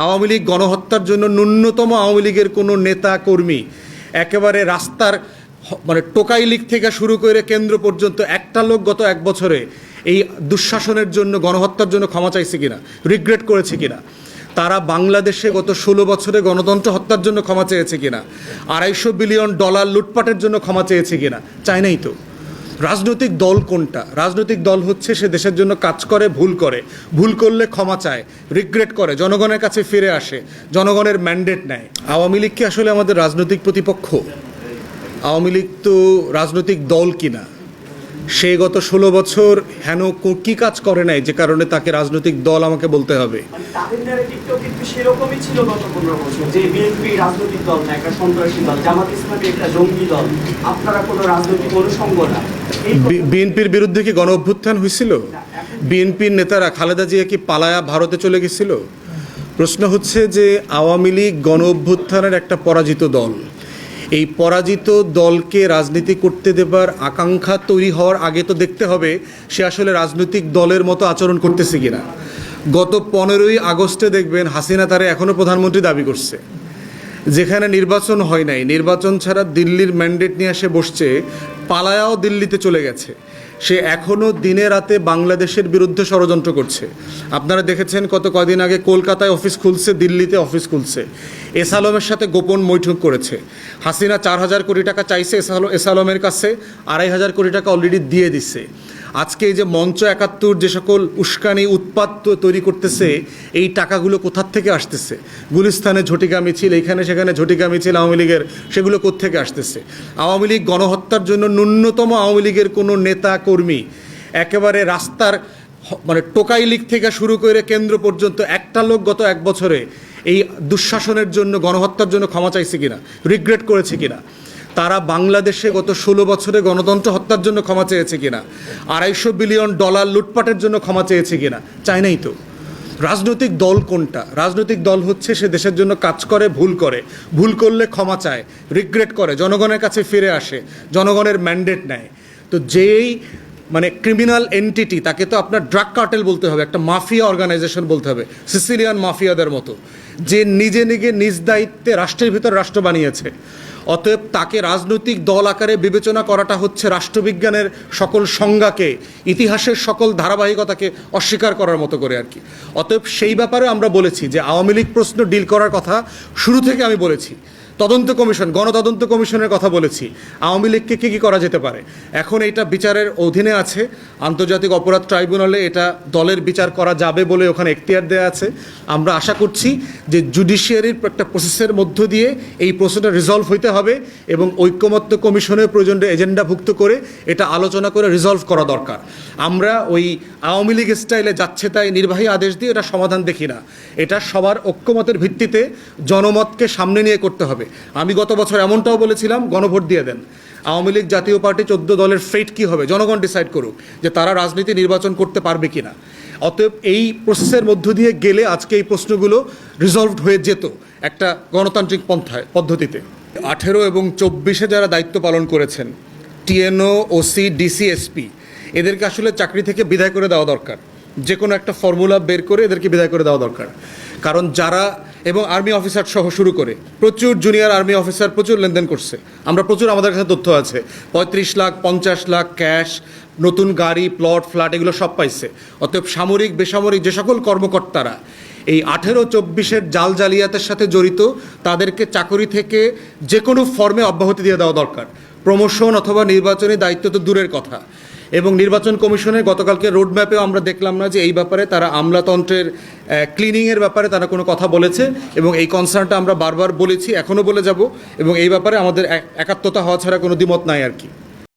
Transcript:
আওয়ামী লীগ গণহত্যার জন্য ন্যূনতম আওয়ামী লীগের কোনো নেতা কর্মী একেবারে রাস্তার মানে টোকাই লীগ থেকে শুরু করে কেন্দ্র পর্যন্ত একটা লোক গত এক বছরে এই দুঃশাসনের জন্য গণহত্যার জন্য ক্ষমা চাইছে কিনা, রিগ্রেট করেছে কিনা, তারা বাংলাদেশে গত 16 বছরে গণতন্ত্র হত্যার জন্য ক্ষমা চেয়েছে কিনা, $250 বিলিয়ন লুটপাটের জন্য ক্ষমা চেয়েছে কিনা, চায় নাই তো। রাজনৈতিক দল কোনটা? রাজনৈতিক দল হচ্ছে সে দেশের জন্য কাজ করে, ভুল করলে ক্ষমা চায়, রিগ্রেট করে, জনগণের কাছে ফিরে আসে, জনগণের ম্যান্ডেট নেয়। আওয়ামী লীগ কি আসলে আমাদের রাজনৈতিক প্রতিপক্ষ? আওয়ামী লীগ তো রাজনৈতিক দল কিনা। সে গত 16 বছর হেন কি কাজ করে নাই যে কারণে তাকে রাজনৈতিক দল আমাকে বলতে হবে? তাদের ন্যারেটিভটাও কিন্তু সেরকমই ছিল গত 15 বছর, যে বিএনপি রাজনৈতিক দল না, একটা সন্ত্রাসী দল, জামাত ইসলামী একটা জঙ্গি দল, আপনারা কোনো রাজনৈতিক অনুষঙ্গ না। বিএনপির বিরুদ্ধে কি গণ অভ্যুত্থান হয়েছিল? বিএনপির নেতারা খালেদা জিয়া কি পালায়া ভারতে চলে গেছিল? প্রশ্ন হচ্ছে যে আওয়ামী লীগ গণ অভ্যুত্থানের একটা পরাজিত দল। এই পরাজিত দলকে রাজনীতি করতে দেবার আকাঙ্ক্ষা তৈরি হওয়ার আগে তো দেখতে হবে সে আসলে রাজনৈতিক দলের মতো আচরণ করতেছে কিনা। গত 15ই আগস্টে দেখবেন হাসিনা তারা এখনও প্রধানমন্ত্রী দাবি করছে, যেখানে নির্বাচন হয় নাই, নির্বাচন ছাড়া দিল্লির ম্যান্ডেট নিয়ে এসে বসছে, পালায়াও দিল্লিতে চলে গেছে। সে এখনও দিনে রাতে বাংলাদেশের বিরুদ্ধে ষড়যন্ত্র করছে। আপনারা দেখেছেন কদিন আগে কলকাতায় অফিস খুলছে, দিল্লিতে অফিস খুলছে, এস আলমের সাথে গোপন বৈঠক করেছে। হাসিনা 4,000 কোটি টাকা চাইছে এস আলমের কাছে, 2,500 কোটি টাকা অলরেডি দিয়ে দিচ্ছে। আজকে এই যে মঞ্চ 71 যে সকল উস্কানি উৎপাত তৈরি করতেছে, এই টাকাগুলো কোথার থেকে আসতেছে? গুলিস্তানে ঝটিকা মিছিল, এইখানে সেখানে ঝটিকা মিছিল আওয়ামী লীগের, সেগুলো কোত্থেকে আসতেছে? আওয়ামী লীগ গণহত্যার জন্য ন্যূনতম আওয়ামী লীগের কোনো নেতা কর্মী একেবারে রাস্তার মানে টোকাই লীগ থেকে শুরু করে কেন্দ্র পর্যন্ত একটা লোক গত এক বছরে এই দুঃশাসনের জন্য গণহত্যার জন্য ক্ষমা চাইছে কিনা, রিগ্রেট করেছে কিনা, তারা বাংলাদেশে গত 16 বছরে গণতন্ত্র হত্যার জন্য ক্ষমা চেয়েছে কিনা, $250 বিলিয়ন লুটপাটের জন্য ক্ষমা চেয়েছে কিনা, চায় নাই তো। রাজনৈতিক দল কোনটা? রাজনৈতিক দল হচ্ছে সে দেশের জন্য কাজ করে, ভুল করলে ক্ষমা চায়, রিগ্রেট করে, জনগণের কাছে ফিরে আসে, জনগণের ম্যান্ডেট নেয়। তো যেই মানে ক্রিমিনাল এন্টিটি, তাকে তো আপনার ড্রাগ কার্টেল বলতে হবে, একটা মাফিয়া অর্গানাইজেশন বলতে হবে, সিসিলিয়ান মাফিয়াদের মতো, যে নিজে নিজ দায়িত্বে রাষ্ট্রের ভিতর রাষ্ট্র বানিয়েছে। অতএব তাকে রাজনৈতিক দল আকারে বিবেচনা করাটা হচ্ছে রাষ্ট্রবিজ্ঞানের সকল সংজ্ঞাকে, ইতিহাসের সকল ধারাবাহিকতাকে অস্বীকার করার মতো করে আর কি। অতএব সেই ব্যাপারে আমরা বলেছি যে আওয়ামী লীগ প্রশ্ন ডিল করার কথা শুরু থেকে আমি বলেছি। তদন্ত কমিশন, গণতদন্ত কমিশনের কথা বলেছি। আওয়ামী লীগকে কী করা যেতে পারে? এখন এটা বিচারের অধীনে আছে, আন্তর্জাতিক অপরাধ ট্রাইব্যুনালে এটা দলের বিচার করা যাবে বলে ওখানে এখতিয়ার দেওয়া আছে। আমরা আশা করছি যে জুডিশিয়ারির একটা প্রসেসের মধ্য দিয়ে এই প্রশ্নটা রিজলভ হইতে হবে এবং ঐক্যমত্য কমিশনের প্রয়োজনীয় এজেন্ডাভুক্ত করে এটা আলোচনা করে রিজলভ করা দরকার। আমরা ওই আওয়ামী লীগ স্টাইলে যাচ্ছে তাই নির্বাহী আদেশ দিয়ে এটা সমাধান দেখি না। এটা সবার ঐক্যমতের ভিত্তিতে জনমতকে সামনে নিয়ে করতে হবে। আমি গত বছর এমনটাও বলেছিলাম, গণভোট দিয়ে দেন। আওয়ামী লীগ জাতীয় পার্টি 14 দলের ফেট কী হবে জনগণ ডিসাইড করুক যে তারা রাজনীতি নির্বাচন করতে পারবে কিনা। অতএব এই প্রসেসের মধ্য দিয়ে গেলে আজকে এই প্রশ্নগুলো রিজলভড হয়ে যেত একটা গণতান্ত্রিক পদ্ধতিতে। 18 এবং 24-এ যারা দায়িত্ব পালন করেছেন, টিএনও, ওসি, ডিসি, এসপি, এদেরকে আসলে চাকরি থেকে বিদায় করে দেওয়া দরকার। যে কোনো একটা ফর্মুলা বের করে এদেরকে বিদায় করে দেওয়া দরকার। কারণ যারা, এবং আর্মি অফিসার সহ শুরু করে প্রচুর জুনিয়র আর্মি অফিসার প্রচুর লেনদেন করছে। আমরা প্রচুর, আমাদের কাছে তথ্য আছে, 35 লাখ 50 লাখ ক্যাশ, নতুন গাড়ি, প্লট, ফ্ল্যাট, এগুলো সব পাইছে। অতএব সামরিক বেসামরিক যে সকল কর্মকর্তারা এই 18-24-এর জাল জালিয়াতের সাথে জড়িত, তাদেরকে চাকরি থেকে যে কোনো ফর্মে অব্যাহতি দিয়ে দেওয়া দরকার। প্রমোশন অথবা নির্বাচনী দায়িত্ব তো দূরের কথা। এবং নির্বাচন কমিশনের গতকালকে রোডম্যাপেও আমরা দেখলাম না যে এই ব্যাপারে তারা আমলাতন্ত্রের ক্লিনিংয়ের ব্যাপারে তারা কোনো কথা বলেছে, এবং এই কনসার্নটা আমরা বারবার বলেছি, এখনও বলে যাব, এবং এই ব্যাপারে আমাদের একাত্মতা হওয়া ছাড়া কোনো দ্বিমত নাই আর কি।